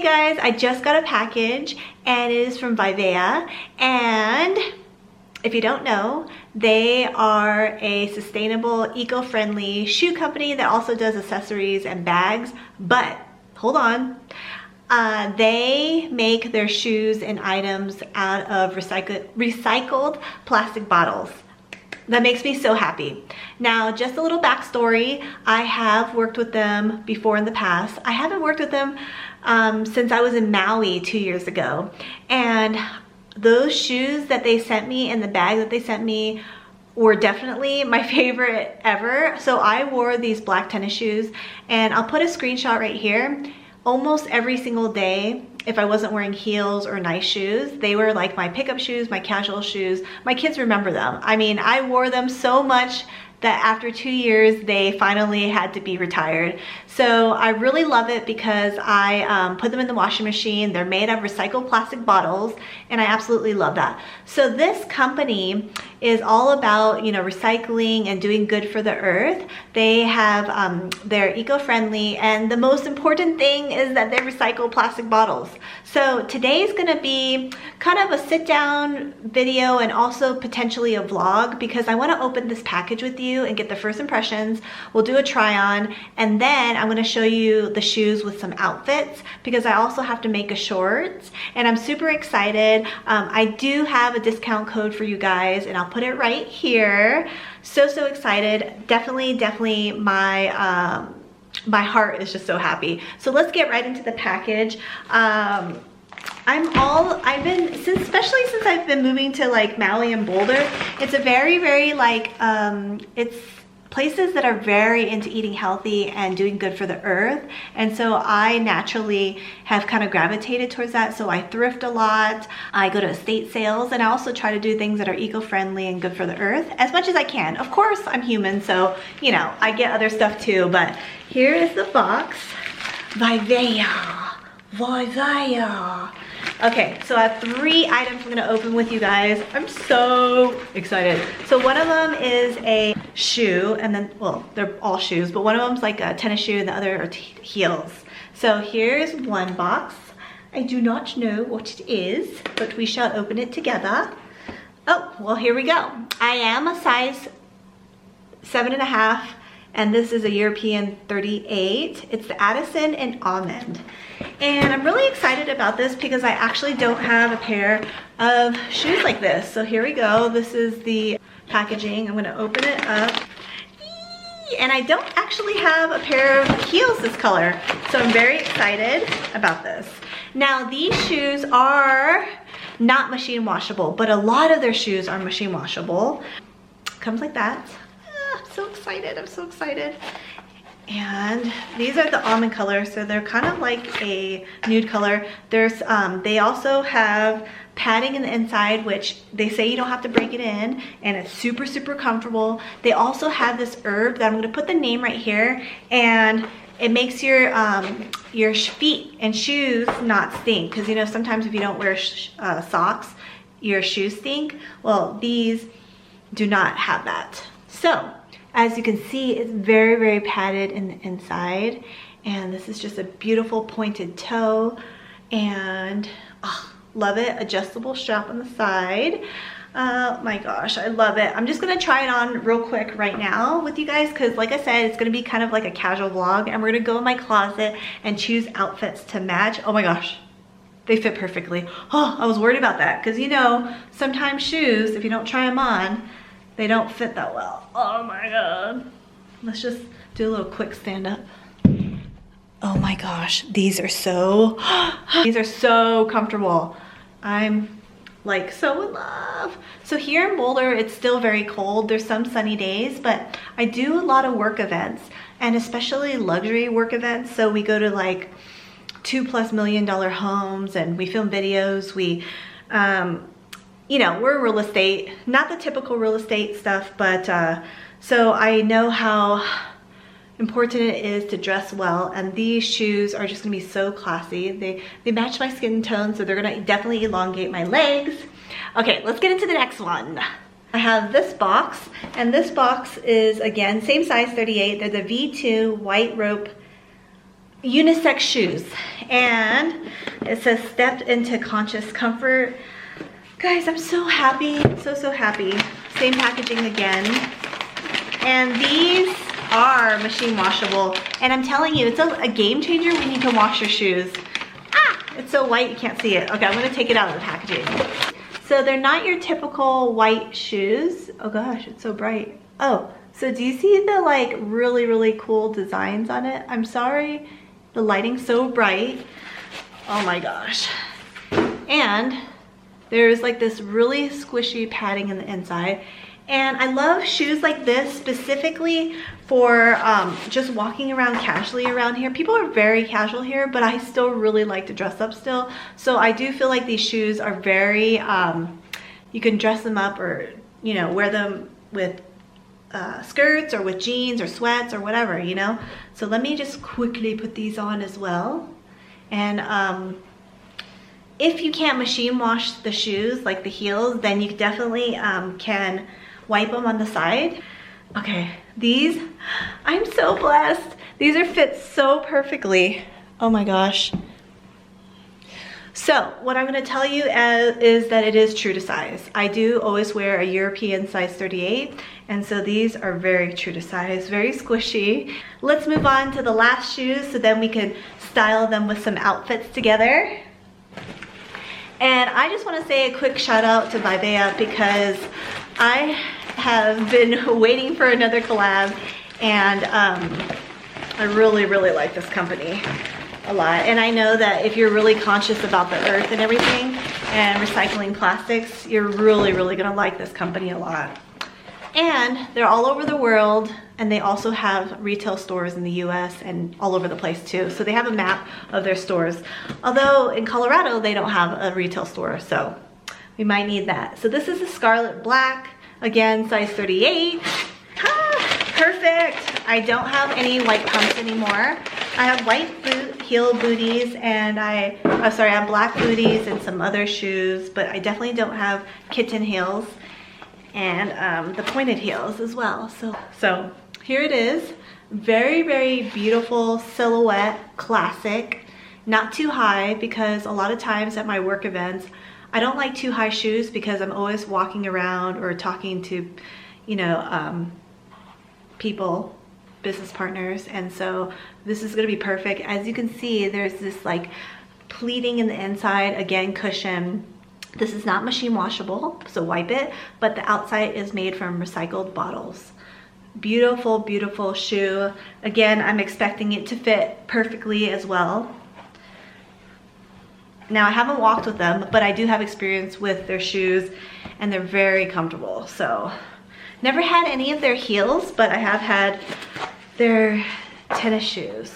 guys, I just got a package and it is from Vivaia, and if you don't know, they are a sustainable, eco-friendly shoe company that also does accessories and bags. But hold on, they make their shoes and items out of recycled plastic bottles. That makes me so happy. Now, just a little backstory. I have worked with them before in the past. I haven't worked with them since I was in Maui 2 years ago. And those shoes that they sent me and the bag that they sent me were definitely my favorite ever. So I wore these black tennis shoes, and I'll put a screenshot right here. Almost every single day, if I wasn't wearing heels or nice shoes, they were like my pickup shoes, my casual shoes. My kids remember them. I mean, I wore them so much that after 2 years, they finally had to be retired. So I really love it because I put them in the washing machine. They're made of recycled plastic bottles, and I absolutely love that. So this company is all about, you know, recycling and doing good for the earth. They have, they're eco-friendly, and the most important thing is that they recycle plastic bottles. So today's gonna be kind of a sit-down video and also potentially a vlog, because I wanna open this package with you and get the first impressions. We'll do a try-on, and then I'm gonna show you the shoes with some outfits, because I also have to make a shorts, and I'm super excited. I do have a discount code for you guys, and I'll put it right here. So excited. Definitely my my heart is just so happy. So let's get right into the package. Especially since I've been moving to like Maui and Boulder, it's a very like, it's places that are very into eating healthy and doing good for the earth. And so I naturally have kind of gravitated towards that. So I thrift a lot. I go to estate sales, and I also try to do things that are eco-friendly and good for the earth as much as I can. Of course, I'm human, so, you know, I get other stuff too, but here is the box. Vivaia. Okay, so I have 3 items I'm gonna open with you guys. I'm so excited. So one of them is a shoe, and then, well, they're all shoes, but one of them's like a tennis shoe and the other are heels. So here's one box. I do not know what it is, but we shall open it together. Oh, well, here we go. I am a size 7.5, and this is a European 38. It's the Addison and Almond. And I'm really excited about this because I actually don't have a pair of shoes like this. So here we go. This is the packaging. I'm gonna open it up. And I don't actually have a pair of heels this color. So I'm very excited about this. Now, these shoes are not machine washable, but a lot of their shoes are machine washable. Comes like that. I'm so excited, I'm so excited. And these are the almond color, so they're kind of like a nude color. There's they also have padding in the inside, which they say you don't have to break it in, and it's super comfortable. They also have this herb that I'm gonna put the name right here, and it makes your feet and shoes not stink, because you know sometimes if you don't wear socks, your shoes stink. Well, these do not have that. So as you can see, it's very padded in the inside, and this is just a beautiful pointed toe, and oh, love it. Adjustable strap on the side. Oh my gosh, I love it. I'm just gonna try it on real quick right now with you guys, because like I said, it's gonna be kind of like a casual vlog, and we're gonna go in my closet and choose outfits to match. Oh my gosh, they fit perfectly. Oh, I was worried about that, because you know, sometimes shoes, if you don't try them on, they don't fit that well. Oh my God. Let's just do a little quick stand up. Oh my gosh, these are so comfortable. I'm like so in love. So here in Boulder, it's still very cold. There's some sunny days, but I do a lot of work events, and especially luxury work events. So we go to like $2+ million homes, and we film videos. We, you know, we're real estate, not the typical real estate stuff, but so I know how important it is to dress well, and these shoes are just gonna be so classy. They match my skin tone, so they're gonna definitely elongate my legs. Okay, let's get into the next one. I have this box, and this box is, again, same size, 38. They're the V2 white rope unisex shoes, and it says step into conscious comfort. Guys, I'm so happy, so happy. Same packaging again. And these are machine washable, and I'm telling you, it's a game changer when you can wash your shoes. Ah, it's so white you can't see it. Okay, I'm gonna take it out of the packaging. So they're not your typical white shoes. Oh gosh, it's so bright. Oh, so do you see the like really cool designs on it? I'm sorry, the lighting's so bright. Oh my gosh. And there's like this really squishy padding in the inside. And I love shoes like this specifically for just walking around casually around here. People are very casual here, but I still really like to dress up still. So I do feel like these shoes are very, you can dress them up or, you know, wear them with skirts or with jeans or sweats or whatever, you know. So let me just quickly put these on as well. And if you can't machine wash the shoes, like the heels, then you definitely can wipe them on the side. Okay, these, I'm so blessed. These are fit so perfectly. Oh my gosh. So what I'm gonna tell you is that it is true to size. I do always wear a European size 38, and so these are very true to size, very squishy. Let's move on to the last shoes so then we can style them with some outfits together. And I just want to say a quick shout out to Vivaia because I have been waiting for another collab, and I really like this company a lot. And I know that if you're really conscious about the earth and everything and recycling plastics, you're really gonna like this company a lot. And they're all over the world, and they also have retail stores in the US and all over the place too. So they have a map of their stores. Although in Colorado, they don't have a retail store, so we might need that. So this is a scarlet black, again, size 38. Ah, perfect. I don't have any white pumps anymore. I have white heel booties, and I have black booties and some other shoes, but I definitely don't have kitten heels. And the pointed heels as well. So here it is. Very beautiful silhouette, classic. Not too high, because a lot of times at my work events, I don't like too high shoes because I'm always walking around or talking to, you know, people, business partners. And so this is gonna be perfect. As you can see, there's this like pleating in the inside, again, cushion. This is not machine washable, so wipe it, but the outside is made from recycled bottles. Beautiful shoe. Again, I'm expecting it to fit perfectly as well. Now, I haven't walked with them, but I do have experience with their shoes, and they're very comfortable. So, never had any of their heels, but I have had their tennis shoes.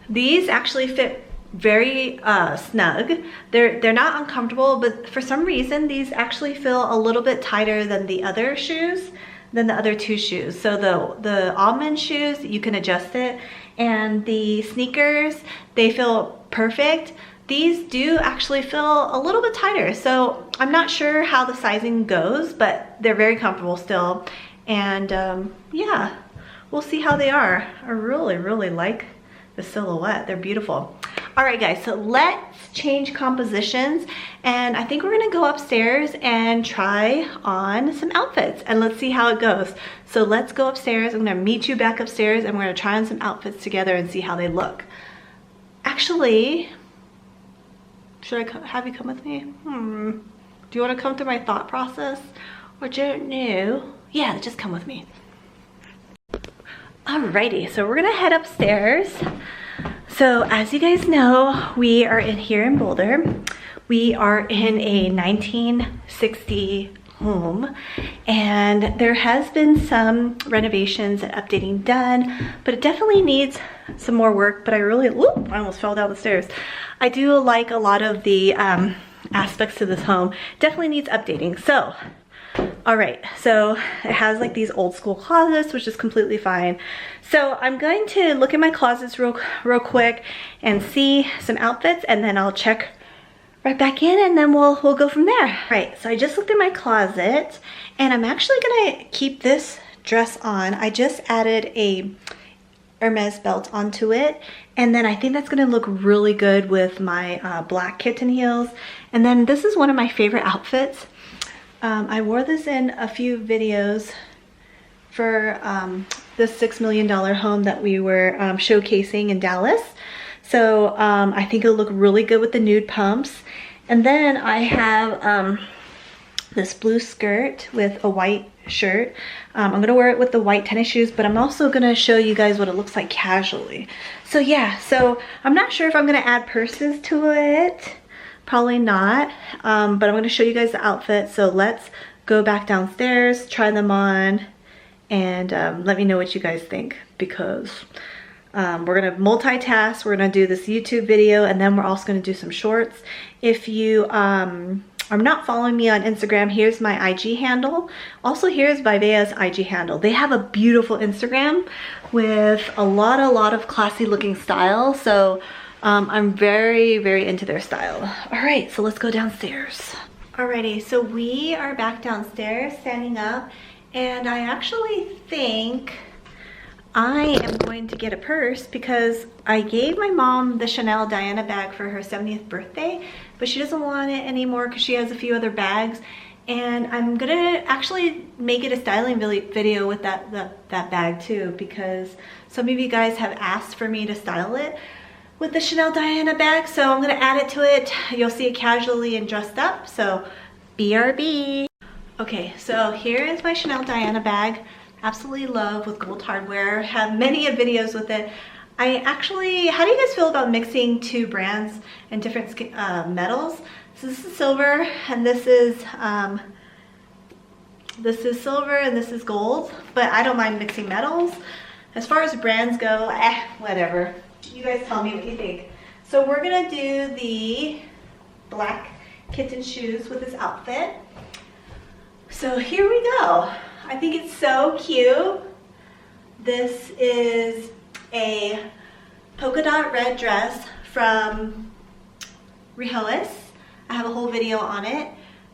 These actually fit very snug. They're not uncomfortable, but for some reason these actually feel a little bit tighter than the other shoes, than the other two shoes. So the almond shoes, you can adjust it, and the sneakers, they feel perfect. These do actually feel a little bit tighter, so I'm not sure how the sizing goes, but they're very comfortable still. And yeah, we'll see how they are. I really like the silhouette. They're beautiful. All right, guys, so let's change compositions, and I think we're gonna go upstairs and try on some outfits, and let's see how it goes. So let's go upstairs. I'm gonna meet you back upstairs, and we're gonna try on some outfits together and see how they look. Actually, should I have you come with me? Do you wanna come through my thought process, or don't know? Yeah, just come with me. Alrighty, so we're gonna head upstairs. So as you guys know, we are here in Boulder. We are in a 1960 home, and there has been some renovations and updating done, but it definitely needs some more work. But I almost fell down the stairs. I do like a lot of the aspects to this home. Definitely needs updating. So all right, so it has like these old school closets, which is completely fine. So I'm going to look at my closets real quick and see some outfits, and then I'll check right back in, and then we'll go from there. All right, so I just looked at my closet, and I'm actually gonna keep this dress on. I just added a Hermes belt onto it. And then I think that's gonna look really good with my black kitten heels. And then this is one of my favorite outfits. I wore this in a few videos for the $6 million home that we were showcasing in Dallas. So I think it'll look really good with the nude pumps. And then I have this blue skirt with a white shirt. I'm gonna wear it with the white tennis shoes, but I'm also gonna show you guys what it looks like casually. So yeah, so I'm not sure if I'm gonna add purses to it. Probably not, but I'm gonna show you guys the outfit. So let's go back downstairs, try them on, and let me know what you guys think, because we're gonna multitask. We're gonna do this YouTube video, and then we're also gonna do some shorts. If you are not following me on Instagram, here's my IG handle. Also, here's Vivaia's IG handle. They have a beautiful Instagram with a lot of classy looking style. So I'm very, very into their style. All right, so let's go downstairs. Alrighty, so we are back downstairs, standing up, and I actually think I am going to get a purse because I gave my mom the Chanel Diana bag for her 70th birthday, but she doesn't want it anymore because she has a few other bags. And I'm gonna actually make it a styling video with that bag too, because some of you guys have asked for me to style it with the Chanel Diana bag. So I'm gonna add it to it. You'll see it casually and dressed up, so BRB. Okay, so here is my Chanel Diana bag. Absolutely love with gold hardware. Have many videos with it. I actually, how do you guys feel about mixing two brands and different metals? So this is silver, and this is silver, and this is gold. But I don't mind mixing metals. As far as brands go, whatever. You guys tell me what you think. So we're gonna do the black kitten shoes with this outfit. So here we go. I think it's so cute. This is a polka dot red dress from Rehois. I have a whole video on it.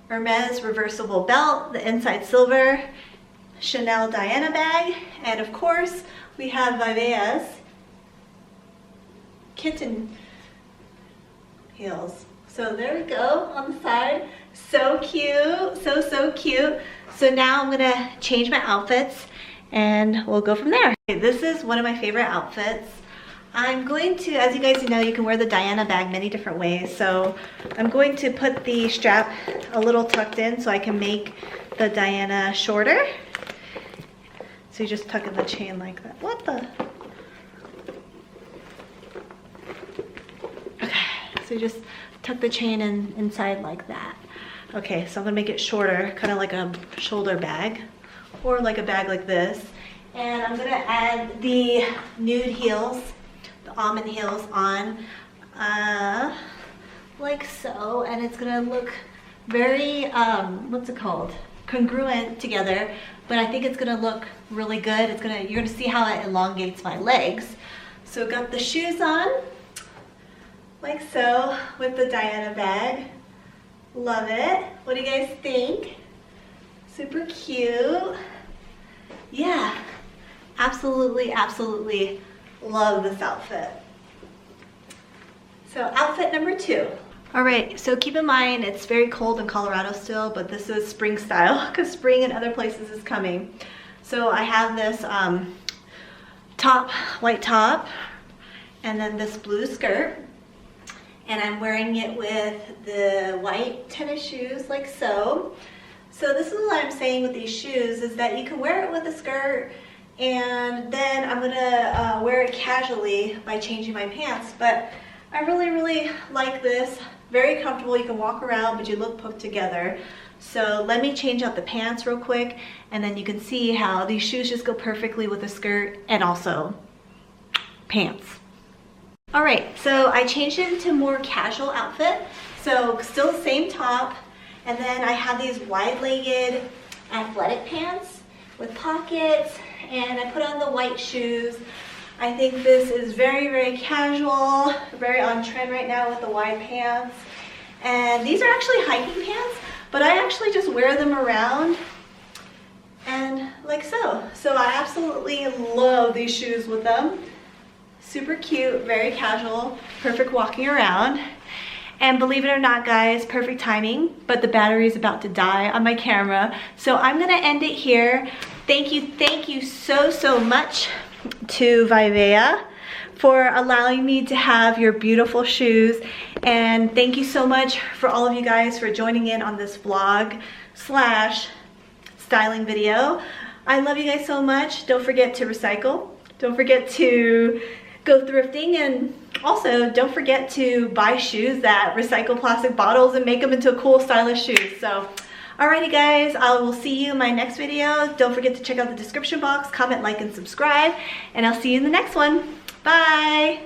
Hermes reversible belt, the inside silver, Chanel Diana bag, and of course we have Vivaia's kitten heels. So there we go on the side. So cute, so cute. So now I'm gonna change my outfits and we'll go from there. Okay, this is one of my favorite outfits. I'm going to, as you guys know, you can wear the Diana bag many different ways. So I'm going to put the strap a little tucked in so I can make the Diana shorter. So you just tuck in the chain like that. What the? Okay, so you just tuck the chain in inside like that. Okay, so I'm gonna make it shorter, kind of like a shoulder bag, or like a bag like this. And I'm gonna add the nude heels, the almond heels on, like so. And it's gonna look very, what's it called? Congruent together, but I think it's gonna look really good. You're gonna see how it elongates my legs. So got the shoes on, like so, with the Diana bag. Love it. What do you guys think? Super cute. Yeah, absolutely love this outfit. So outfit number 2. All right, so keep in mind it's very cold in Colorado still, but this is spring style because spring in other places is coming. So I have this white top, and then this blue skirt. And I'm wearing it with the white tennis shoes like so. So this is what I'm saying with these shoes is that you can wear it with a skirt, and then I'm gonna wear it casually by changing my pants. But I really like this. Very comfortable, you can walk around, but you look put together. So let me change out the pants real quick, and then you can see how these shoes just go perfectly with a skirt and also pants. All right, so I changed it into more casual outfit. So still the same top, and then I have these wide-legged athletic pants with pockets, and I put on the white shoes. I think this is very casual, very on trend right now with the wide pants. And these are actually hiking pants, but I actually just wear them around and like so. So I absolutely love these shoes with them. Super cute, very casual, perfect walking around. And believe it or not, guys, perfect timing, but the battery is about to die on my camera. So I'm gonna end it here. Thank you so much to Vivaia for allowing me to have your beautiful shoes. And thank you so much for all of you guys for joining in on this vlog / styling video. I love you guys so much. Don't forget to recycle. Don't forget to go thrifting, and also don't forget to buy shoes that recycle plastic bottles and make them into cool stylish shoes. So alrighty guys, I will see you in my next video. Don't forget to check out the description box, comment, like, and subscribe, and I'll see you in the next one. Bye.